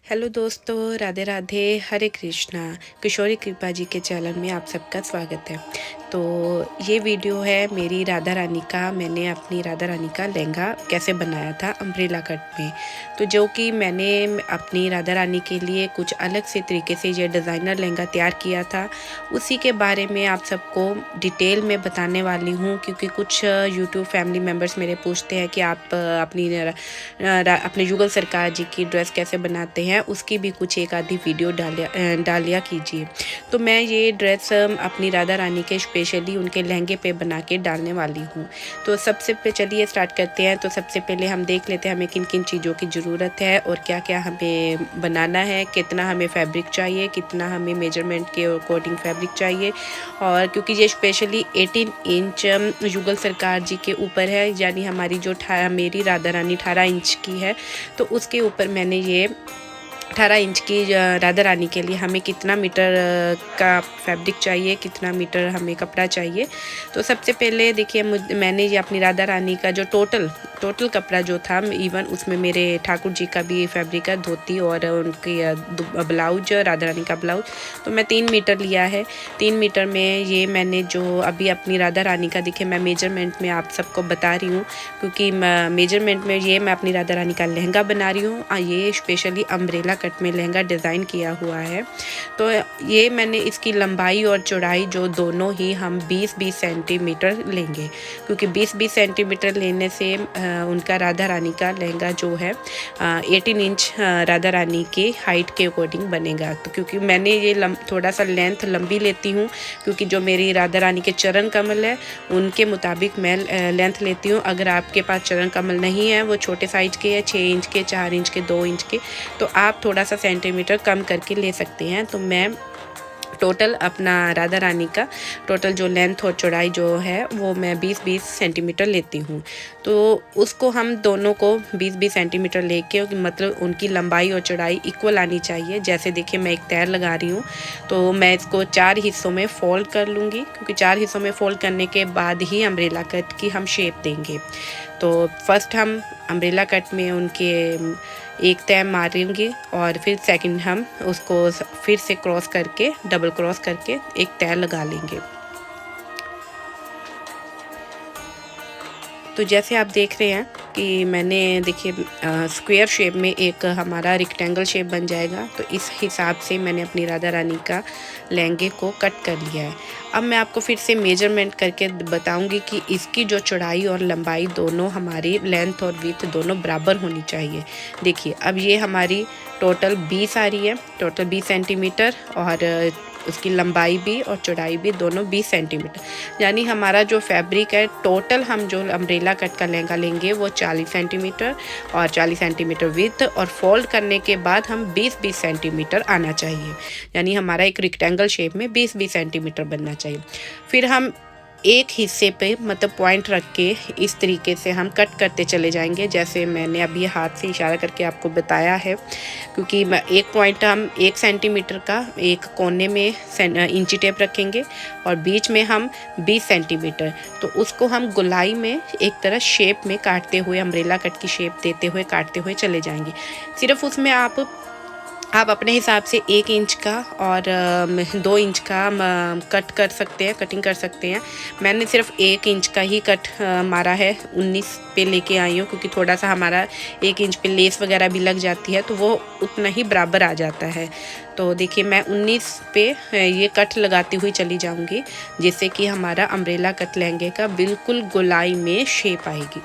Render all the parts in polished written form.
Hello दोस्तों, राधे राधे, हरे कृष्णा। किशोरी कृपा जी के चैनल में आप सबका स्वागत है। तो ये वीडियो है मेरी राधा रानी का। मैंने अपनी राधा रानी का लहंगा कैसे बनाया था अम्ब्रेला कट में। तो जो कि मैंने अपनी राधा रानी के लिए कुछ अलग से तरीके से ये डिज़ाइनर लहंगा तैयार किया था, उसी के बारे में आप सबको डिटेल में बताने वाली हूँ। क्योंकि कुछ यूट्यूब फैमिली मेम्बर्स मेरे पूछते हैं कि आप अपने युगल सरकार जी की ड्रेस कैसे बनाते हैं, उसकी भी कुछ एक आधी वीडियो डालिया कीजिए। तो मैं ये ड्रेस अपनी राधा रानी के स्पेशली उनके लहंगे पे बना के डालने वाली हूँ। तो सबसे चलिए स्टार्ट करते हैं। तो सबसे पहले हम देख लेते हैं हमें किन किन चीज़ों की ज़रूरत है और क्या क्या हमें बनाना है, कितना हमें फैब्रिक चाहिए, कितना हमें मेजरमेंट के अकॉर्डिंग फैब्रिक चाहिए। और क्योंकि ये स्पेशली 18 इंच युगल सरकार जी के ऊपर है, यानी हमारी जो मेरी राधा रानी 18 इंच की है, तो उसके ऊपर मैंने ये 18 इंच की राधा रानी के लिए हमें कितना मीटर का फैब्रिक चाहिए, कितना मीटर हमें कपड़ा चाहिए। तो सबसे पहले देखिए मैंने ये अपनी राधा रानी का जो टोटल कपड़ा जो था, इवन उसमें मेरे ठाकुर जी का भी फैब्रिक है, धोती और उनकी ब्लाउज, राधा रानी का ब्लाउज, तो मैं 3 मीटर लिया है। 3 मीटर में ये मैंने जो अभी अपनी राधा रानी का देखिए मैं मेजरमेंट में आप सबको बता रही हूँ, क्योंकि मेजरमेंट में ये मैं अपनी राधा रानी का लहंगा बना रही हूँ। ये स्पेशली अम्ब्रेला कट में लहंगा डिज़ाइन किया हुआ है। तो ये मैंने इसकी लंबाई और चौड़ाई जो दोनों ही हम 20-20 सेंटीमीटर लेंगे, क्योंकि 20-20 सेंटीमीटर लेने से उनका राधा रानी का लहंगा जो है 18 इंच राधा रानी के हाइट के अकॉर्डिंग बनेगा। तो क्योंकि मैंने ये थोड़ा सा लेंथ लंबी लेती हूँ, क्योंकि जो मेरी राधा रानी के चरण कमल है उनके मुताबिक मैं लेंथ लेती हूँ। अगर आपके पास चरण कमल नहीं है, वो छोटे साइज के है, 6 इंच के, 4 इंच के, 2 इंच के, तो आप थोड़ा सा सेंटीमीटर कम करके ले सकते हैं। तो मैं टोटल अपना राधा रानी का टोटल जो लेंथ और चौड़ाई जो है वो मैं 20-20 सेंटीमीटर लेती हूँ। तो उसको हम दोनों को 20-20 सेंटीमीटर लेके, मतलब उनकी लंबाई और चौड़ाई इक्वल आनी चाहिए। जैसे देखिए मैं एक तैर लगा रही हूँ, तो मैं इसको 4 हिस्सों में फोल्ड कर लूँगी, क्योंकि 4 हिस्सों में फोल्ड करने के बाद ही अम्ब्रेला कट की हम शेप देंगे। तो फर्स्ट हम अम्ब्रेला कट में उनके एक तय मारेंगे और फिर सेकंड हम उसको फिर से क्रॉस करके, डबल क्रॉस करके एक तय लगा लेंगे। तो जैसे आप देख रहे हैं कि मैंने देखिए स्क्वायर शेप में एक हमारा रेक्टेंगल शेप बन जाएगा। तो इस हिसाब से मैंने अपनी राधा रानी का लहंगे को कट कर लिया है। अब मैं आपको फिर से मेजरमेंट करके बताऊंगी कि इसकी जो चौड़ाई और लंबाई दोनों, हमारी लेंथ और विड्थ दोनों बराबर होनी चाहिए। देखिए अब ये हमारी टोटल 20 आ रही है, टोटल 20 सेंटीमीटर, और उसकी लंबाई भी और चौड़ाई भी दोनों 20 सेंटीमीटर, यानी हमारा जो फैब्रिक है टोटल हम जो अम्ब्रेला कट का लहंगा लेंगे वो 40 सेंटीमीटर और 40 सेंटीमीटर विड्थ, और फोल्ड करने के बाद हम 20-20 सेंटीमीटर आना चाहिए, यानी हमारा एक रेक्टेंगल शेप में 20-20 सेंटीमीटर बनना चाहिए। फिर हम एक हिस्से पे मतलब पॉइंट रख के इस तरीके से हम कट करते चले जाएंगे, जैसे मैंने अभी हाथ से इशारा करके आपको बताया है। क्योंकि एक पॉइंट हम 1 सेंटीमीटर का एक कोने में इंची टेप रखेंगे और बीच में हम 20 सेंटीमीटर, तो उसको हम गोलाई में एक तरह शेप में काटते हुए, अम्ब्रेला कट की शेप देते हुए काटते हुए चले जाएंगे। सिर्फ उसमें आप अपने हिसाब से 1 इंच का और 2 इंच का कट कर सकते हैं, कटिंग कर सकते हैं। मैंने सिर्फ 1 इंच का ही कट मारा है, 19 पे लेके आई हूँ, क्योंकि थोड़ा सा हमारा 1 इंच पे लेस वगैरह भी लग जाती है, तो वो उतना ही बराबर आ जाता है। तो देखिए मैं 19 पे ये कट लगाती हुई चली जाऊँगी, जिससे कि हमारा अम्ब्रेला कट लहंगे का बिल्कुल गोलाई में शेप आएगी।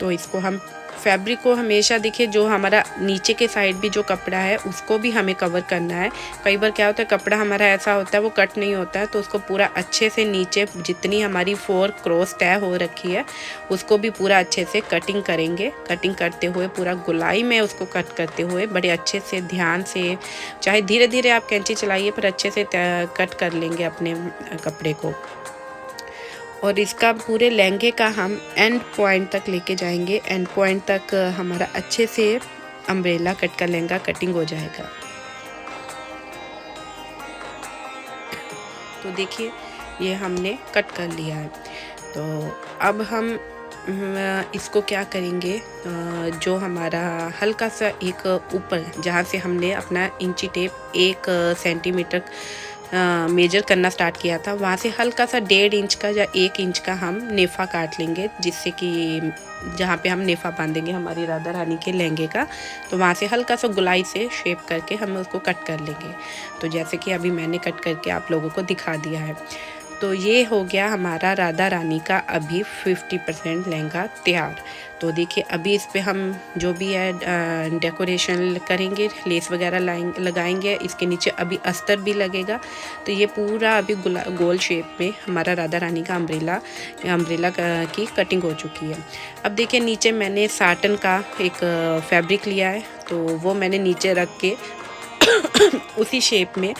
तो इसको हम फैब्रिक को हमेशा देखिए, जो हमारा नीचे के साइड भी जो कपड़ा है उसको भी हमें कवर करना है। कई बार क्या होता है, कपड़ा हमारा ऐसा होता है वो कट नहीं होता है, तो उसको पूरा अच्छे से नीचे जितनी हमारी 4 क्रॉस तय हो रखी है उसको भी पूरा अच्छे से कटिंग करेंगे। कटिंग करते हुए पूरा गोलाई में उसको कट करते हुए बड़े अच्छे से ध्यान से, चाहे धीरे धीरे आप कैंची चलाइए, पर अच्छे से कट कर लेंगे अपने कपड़े को। और इसका पूरे लहंगे का हम एंड पॉइंट तक लेके जाएंगे। एंड पॉइंट तक हमारा अच्छे से अम्ब्रेला कट का लहंगा कटिंग हो जाएगा। तो देखिए ये हमने कट कर लिया है। तो अब हम इसको क्या करेंगे, जो हमारा हल्का सा एक ऊपर जहाँ से हमने अपना इंची टेप 1 सेंटीमीटर मेजर करना स्टार्ट किया था, वहाँ से हल्का सा 1.5 इंच का या 1 इंच का हम नेफ़ा काट लेंगे, जिससे कि जहाँ पे हम नेफ़ा बांधेंगे हमारी राधा रानी के लहंगे का, तो वहाँ से हल्का सा गुलाई से शेप करके हम उसको कट कर लेंगे। तो जैसे कि अभी मैंने कट करके आप लोगों को दिखा दिया है। तो ये हो गया हमारा राधा रानी का अभी 50% लहंगा तैयार। तो देखिए अभी इस पे हम जो भी है डेकोरेशन करेंगे, लेस वगैरह लगाएंगे, इसके नीचे अभी अस्तर भी लगेगा। तो ये पूरा अभी गोल शेप में हमारा राधा रानी का अम्ब्रेला की कटिंग हो चुकी है। अब देखिए नीचे मैंने साटन का एक फैब्रिक लिया है, तो वो मैंने नीचे रख के उसी शेप में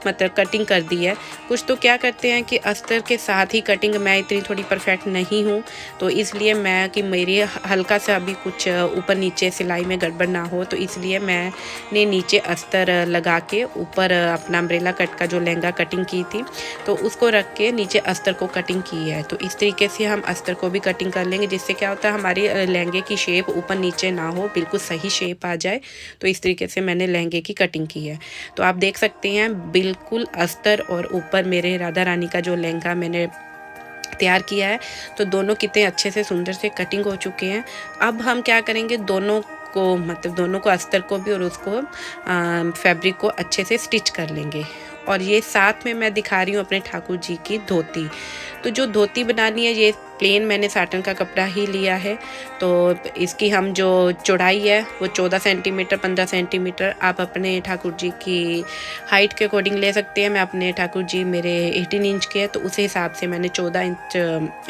मतलब कटिंग कर दी है। कुछ तो क्या करते हैं कि अस्तर के साथ ही कटिंग, मैं इतनी थोड़ी परफेक्ट नहीं हूँ, तो इसलिए मैं कि मेरी हल्का सा अभी कुछ ऊपर नीचे सिलाई में गड़बड़ ना हो, तो इसलिए मैंने नीचे अस्तर लगा के ऊपर अपना अम्ब्रेला कट का जो लहंगा कटिंग की थी, तो उसको रख के नीचे अस्तर को कटिंग की है। तो इस तरीके से हम अस्तर को भी कटिंग कर लेंगे, जिससे क्या होता है हमारी लहंगे की शेप ऊपर नीचे ना हो, बिल्कुल सही शेप आ जाए। तो इस तरीके से मैंने लहंगे की कटिंग की है। तो आप देख सकते हैं बिल्कुल अस्तर और ऊपर मेरे राधा रानी का जो लहंगा मैंने तैयार किया है, तो दोनों कितने अच्छे से सुंदर से कटिंग हो चुके हैं। अब हम क्या करेंगे, दोनों को अस्तर को भी और उसको फैब्रिक को अच्छे से स्टिच कर लेंगे। और ये साथ में मैं दिखा रही हूँ अपने ठाकुर जी की धोती। तो जो धोती बनानी है, ये प्लेन मैंने साटन का कपड़ा ही लिया है। तो इसकी हम जो चौड़ाई है वो 14 सेंटीमीटर 15 सेंटीमीटर आप अपने ठाकुर जी की हाइट के अकॉर्डिंग ले सकते हैं। मैं अपने ठाकुर जी मेरे 18 इंच के हैं, तो उस हिसाब से मैंने 14 इंच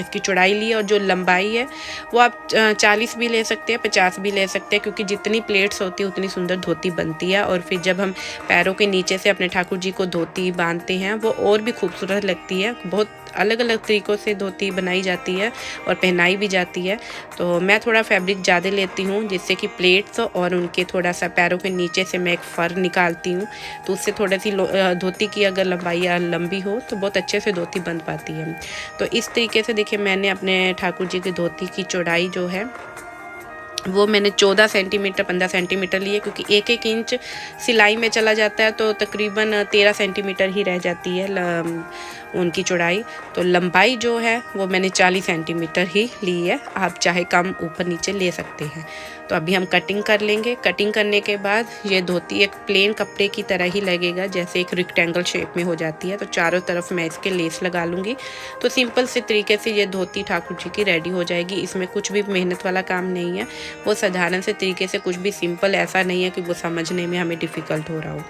इसकी चौड़ाई ली। और जो लंबाई है वो आप 40 भी ले सकते हैं, 50 भी ले सकते हैं, क्योंकि जितनी प्लेट्स होती है उतनी सुंदर धोती बनती है। और फिर जब हम पैरों के नीचे से अपने ठाकुर जी को धोती बांधते हैं, वो और भी खूबसूरत लगती है। बहुत अलग अलग तरीक़ों से धोती बनाई जाती है और पहनाई भी जाती है। तो मैं थोड़ा फैब्रिक ज़्यादा लेती हूँ, जिससे कि प्लेट्स और उनके थोड़ा सा पैरों के नीचे से मैं एक फ़र निकालती हूँ, तो उससे थोड़ी सी धोती की अगर लंबाई लंबी हो तो बहुत अच्छे से धोती बन पाती है। तो इस तरीके से देखिए मैंने अपने ठाकुर जी की धोती की चौड़ाई जो है वो मैंने 14 सेंटीमीटर 15 सेंटीमीटर लिए, क्योंकि 1-1 इंच सिलाई में चला जाता है, तो तकरीबन 13 सेंटीमीटर ही रह जाती है उनकी चौड़ाई। तो लंबाई जो है वो मैंने 40 सेंटीमीटर ही ली है, आप चाहे कम ऊपर नीचे ले सकते हैं। तो अभी हम कटिंग कर लेंगे। कटिंग करने के बाद ये धोती एक प्लेन कपड़े की तरह ही लगेगा, जैसे एक रेक्टेंगल शेप में हो जाती है। तो चारों तरफ मैं इसके लेस लगा लूँगी। तो सिंपल से तरीके से ये धोती ठाकुर जी की रेडी हो जाएगी। इसमें कुछ भी मेहनत वाला काम नहीं है, वो साधारण से तरीके से कुछ भी सिंपल, ऐसा नहीं है कि वो समझने में हमें डिफ़िकल्ट हो रहा हो।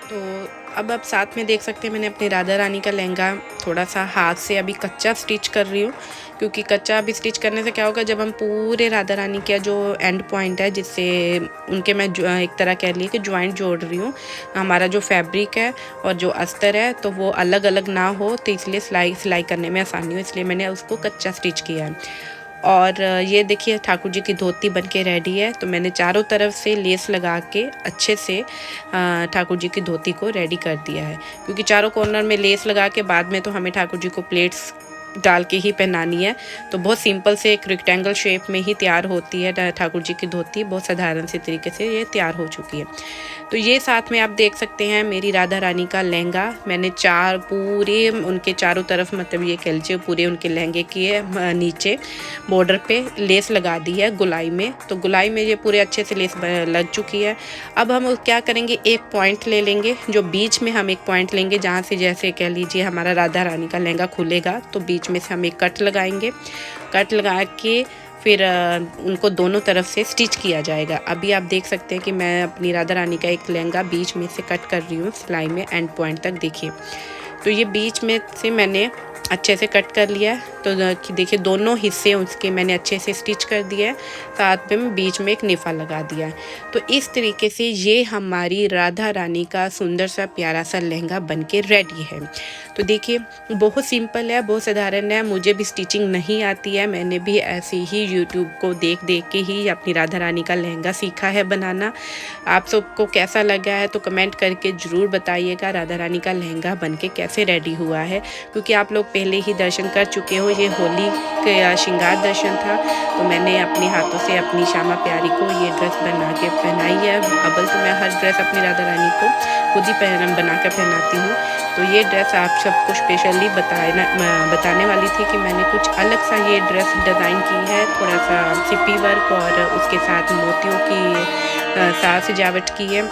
तो अब आप साथ में देख सकते हैं मैंने अपनी राधा रानी का लहंगा थोड़ा सा हाथ से अभी कच्चा स्टिच कर रही हूँ, क्योंकि कच्चा अभी स्टिच करने से क्या होगा, जब हम पूरे राधा रानी का जो एंड पॉइंट है, जिससे उनके मैं एक तरह कह लिए कि जॉइंट जोड़ रही हूँ, हमारा जो फैब्रिक है और जो अस्तर है तो वो अलग अलग ना हो, तो इसलिए सिलाई करने में आसानी हो, इसलिए मैंने उसको कच्चा स्टिच किया है। और ये देखिए ठाकुर जी की धोती बनके रेडी है। तो मैंने चारों तरफ से लेस लगा के अच्छे से ठाकुर जी की धोती को रेडी कर दिया है, क्योंकि चारों कॉर्नर में लेस लगा के बाद में तो हमें ठाकुर जी को प्लेट्स डाल के ही पहनानी है। तो बहुत सिंपल से एक रेक्टेंगल शेप में ही तैयार होती है ठाकुर जी की धोती, बहुत साधारण से तरीके से ये तैयार हो चुकी है। तो ये साथ में आप देख सकते हैं मेरी राधा रानी का लहंगा मैंने पूरे उनके चारों तरफ, मतलब ये कह लीजिए पूरे उनके लहंगे के नीचे बॉर्डर पे लेस लगा दी है गुलाई में। तो गुलाई में ये पूरे अच्छे से लेस लग चुकी है। अब हम क्या करेंगे, एक पॉइंट ले लेंगे, जो बीच में हम एक पॉइंट लेंगे, जहाँ से जैसे कह लीजिए हमारा राधा रानी का लहंगा खुलेगा, तो बीच में से हम एक कट लगाएंगे। कट लगा के फिर उनको दोनों तरफ से स्टिच किया जाएगा। अभी आप देख सकते हैं कि मैं अपनी राधा रानी का एक लहंगा बीच में से कट कर रही हूँ सिलाई में एंड पॉइंट तक। देखिए तो ये बीच में से मैंने अच्छे से कट कर लिया है। तो देखिए दोनों हिस्से उसके मैंने अच्छे से स्टिच कर दिया है, साथ में बीच में एक निफा लगा दिया है। तो इस तरीके से ये हमारी राधा रानी का सुंदर सा प्यारा सा लहंगा बनके रेडी है। तो देखिए बहुत सिंपल है, बहुत साधारण है। मुझे भी स्टिचिंग नहीं आती है, मैंने भी ऐसे ही यूट्यूब को देख के ही अपनी राधा रानी का लहंगा सीखा है बनाना। आप सबको कैसा लगा है तो कमेंट करके ज़रूर बताइएगा राधा रानी का लहंगा बनके कैसे रेडी हुआ है, क्योंकि आप लोग पहले ही दर्शन कर चुके हो। ये होली का श्रृंगार दर्शन था, तो मैंने अपने हाथों से अपनी श्यामा प्यारी को ये ड्रेस बना के पहनाई है। अव्वल तो मैं हर ड्रेस अपनी राधा रानी को खुद ही बना कर पहनाती हूँ। तो ये ड्रेस आप सबको स्पेशली बताने वाली थी कि मैंने कुछ अलग सा ये ड्रेस डिज़ाइन की है, थोड़ा सा सिप्पी वर्क और उसके साथ मोतियों की साज सजावट की है।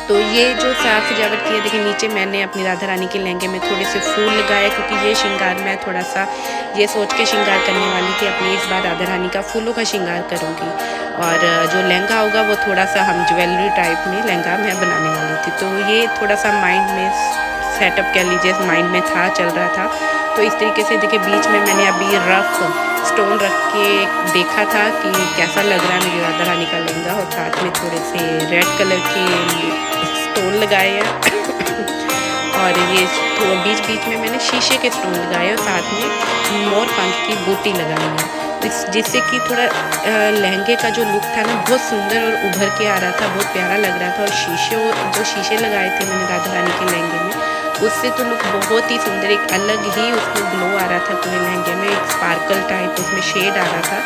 तो ये जो साज सजावट की है, देखिए नीचे मैंने अपनी राधा रानी के लहंगे में थोड़े से फूल लगाए, क्योंकि ये श्रृंगार मैं थोड़ा सा ये सोच के श्रृंगार करने वाली थी अपनी इस बार राधा रानी का फूलों का श्रृंगार करूँगी। और जो लहंगा होगा वो थोड़ा सा हम ज्वेलरी टाइप में लहंगा मैं बनाने वाली थी। तो ये थोड़ा सा माइंड में सेटअप कह लीजिए, माइंड में था, चल रहा था। तो इस तरीके से देखिए बीच में मैंने अभी रफ स्टोन रख के देखा था कि कैसा लग रहा है मेरी राधा रानी का लहंगा, और साथ में थोड़े से रेड कलर के स्टोन लगाए हैं और ये बीच बीच में मैंने शीशे के स्टोन लगाए और साथ में मोर पंख की बूटी लगाई है, जिससे कि थोड़ा लहंगे का जो लुक था ना बहुत सुंदर और उभर के आ रहा था, बहुत प्यारा लग रहा था। और जो शीशे लगाए थे मैंने राधा रानी के लहंगे में, उससे तो लुक बहुत ही सुंदर, एक अलग ही उसमें ग्लो आ रहा था पूरे लहंगे में, एक स्पार्कल टाइप उसमें शेड आ रहा था,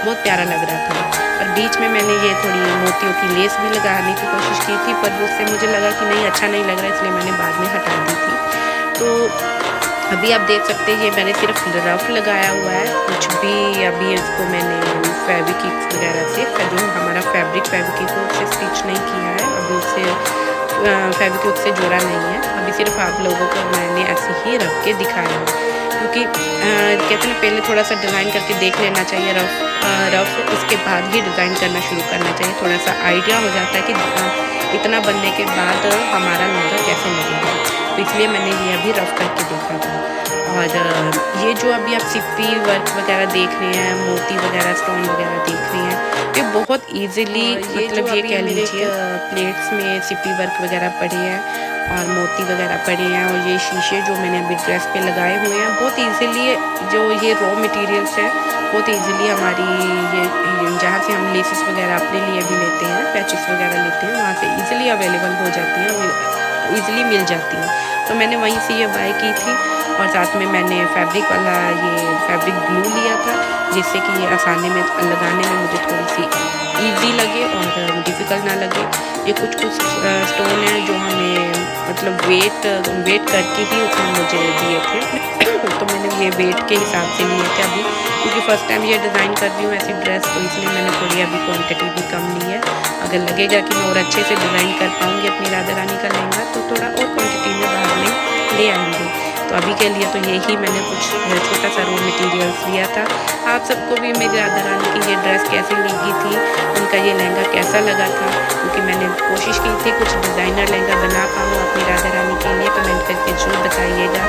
बहुत प्यारा लग रहा था। और बीच में मैंने ये थोड़ी मोतियों की लेस भी लगाने की कोशिश की थी, पर उससे मुझे लगा कि नहीं अच्छा नहीं लग रहा, इसलिए मैंने बाद में हटा दी थी। तो अभी आप देख सकते हैं ये मैंने सिर्फ रफ लगाया हुआ है, कुछ भी अभी इसको मैंने फैब्रिक वगैरह से जो हमारा फैब्रिक है उससे स्टिच नहीं किया है, अभी उससे फैब्रिक से जोड़ा नहीं है, अभी सिर्फ आप लोगों को मैंने ऐसे ही रख के दिखाया है। क्योंकि कहते हैं पहले थोड़ा सा डिज़ाइन करके देख लेना चाहिए रफ, उसके बाद ही डिज़ाइन करना शुरू करना चाहिए, थोड़ा सा आइडिया हो जाता है कि इतना बनने के बाद हमारा लहंगा कैसे लगेगा। तो इसलिए मैंने ये अभी रफ करके देखा था। और ये जो अभी आप सिप्पी वर्क वगैरह देख रहे हैं, मोती वगैरह स्टोन वगैरह देख रहे हैं, ये बहुत इजीली मतलब ये कह लीजिए प्लेट्स में सिप्पी वर्क वगैरह पड़े हैं और मोती वगैरह पड़े हैं, और ये शीशे जो मैंने अभी ड्रेस पे लगाए हुए हैं बहुत इजीली, जो ये रॉ मटेरियल्स है बहुत इजीली हमारी ये जहाँ से हम लेसेस वगैरह अपने लिए भी लेते हैं, पैचेस वगैरह लेते हैं, वहाँ से इजीली अवेलेबल हो जाती हैं, इजीली मिल जाती हैं। तो मैंने वहीं से ये बाय की थी, और साथ में मैंने फैब्रिक वाला ये फैब्रिक ग्लू लिया था, जिससे कि ये आसानी में लगाने में मुझे थोड़ी सी इजी लगे और डिफ़िकल्ट ना लगे। ये कुछ स्टोन हैं जो हमें मतलब वेट करके ही उसमें मुझे दिए थे तो मैंने ये वेट के हिसाब से लिए थे अभी, क्योंकि फ़र्स्ट टाइम ये डिज़ाइन कर रही हूँ ऐसी ड्रेस, तो इसलिए मैंने थोड़ी अभी क्वांटिटी भी कम ली है। अगर लगेगा कि मैं और अच्छे से डिज़ाइन कर पाऊँगी अपनी राधा रानी का लहंगा, तो थोड़ा और क्वान्टिटी में बाद में ले आएंगे। तो अभी के लिए तो यही मैंने कुछ छोटा सा रॉ मटेरियल्स लिया था। आप सबको भी मेरी राधा रानी की ये ड्रेस कैसी लगी थी, उनका ये लहंगा कैसा लगा था, क्योंकि मैंने कोशिश की थी कुछ डिज़ाइनर लहंगा बना पाऊँ अपनी राधा रानी के लिए। कमेंट करके जरूर बताइएगा।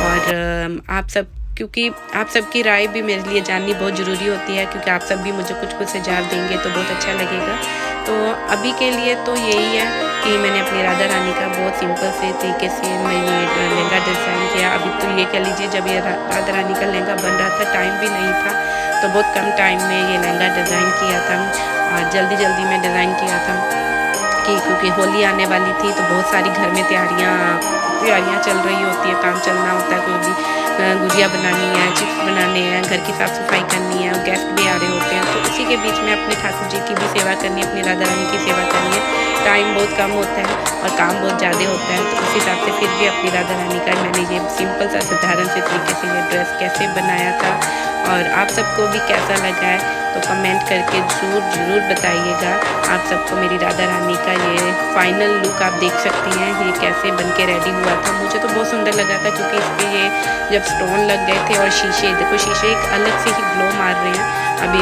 और आप सब, क्योंकि आप सबकी राय भी मेरे लिए जाननी बहुत ज़रूरी होती है, क्योंकि आप सब भी मुझे कुछ सुझाव देंगे तो बहुत अच्छा लगेगा। तो अभी के लिए तो यही है कि मैंने अपनी राधा रानी का बहुत सिंपल से तरीके से मैं ये लहंगा डिज़ाइन किया। अभी तो ये कह लीजिए जब ये राधा रानी का लहंगा बन रहा था टाइम भी नहीं था, तो बहुत कम टाइम में ये लहंगा डिज़ाइन किया था और जल्दी में डिज़ाइन किया था क्योंकि होली आने वाली थी, तो बहुत सारी घर में तैयारियाँ चल रही होती है, काम चलना होता है, कोई भी गुजिया बनानी है, चिप्स बनाने हैं, घर की साफ़ सफाई करनी है, गेस्ट भी आ रहे होते हैं, तो उसी के बीच में अपने ठाकुर जी की भी सेवा करनी है, अपनी राधा रानी की सेवा करनी है। टाइम बहुत कम होता है और काम बहुत ज़्यादा होता है, तो उस हिसाब से फिर भी अपनी राधा रानी का मैंने ये सिंपल सा साधारण से तरीके से ये ड्रेस कैसे बनाया था और आप सबको भी कैसा लगा है तो कमेंट करके ज़रूर बताइएगा। आप सबको मेरी राधा रानी का ये फाइनल लुक आप देख सकती हैं, ये कैसे बन के रेडी हुआ था। मुझे तो बहुत सुंदर लगा था क्योंकि इस पर ये जब स्टोन लग गए थे और शीशे, देखो शीशे एक अलग से ही ग्लो मार रहे हैं, अभी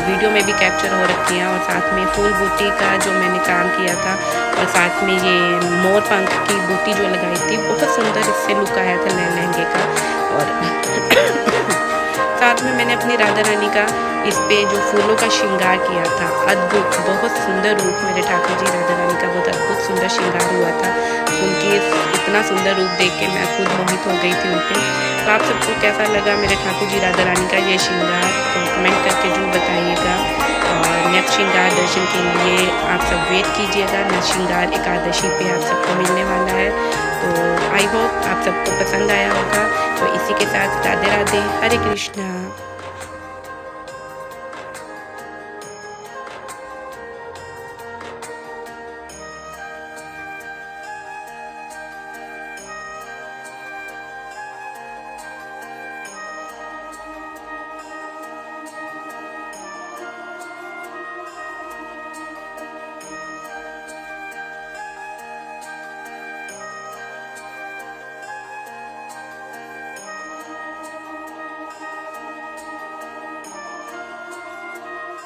वीडियो में भी कैप्चर हो रखी हैं, और साथ में फूल बूटी का जो मैंने काम किया था और साथ में ये मोर पंख की बूटी जो लगाई थी, बहुत सुंदर इससे लुक आया था लहंगे का। और साथ में मैंने अपनी राधा रानी का इस पे जो फूलों का श्रृंगार किया था, अद्भुत बहुत सुंदर रूप, मेरे ठाकुर जी राधा रानी का बहुत अद्भुत सुंदर श्रृंगार हुआ था। उनकी इतना सुंदर रूप देख के मैं खुद मोहित हो गई थी उन पर। तो आप सबको कैसा लगा मेरे ठाकुर जी राधा रानी का ये श्रृंगार, तो कमेंट करके जरूर बताइएगा। और नृत्य श्रृंगार दर्शन के लिए आप सब वेट कीजिएगा। नृत्य श्रृंगार एकादशी पे आप सबको मिलने वाला है, तो आई होप आप सबको पसंद आया होगा। तो इसी के साथ राधे राधे, हरे कृष्णा।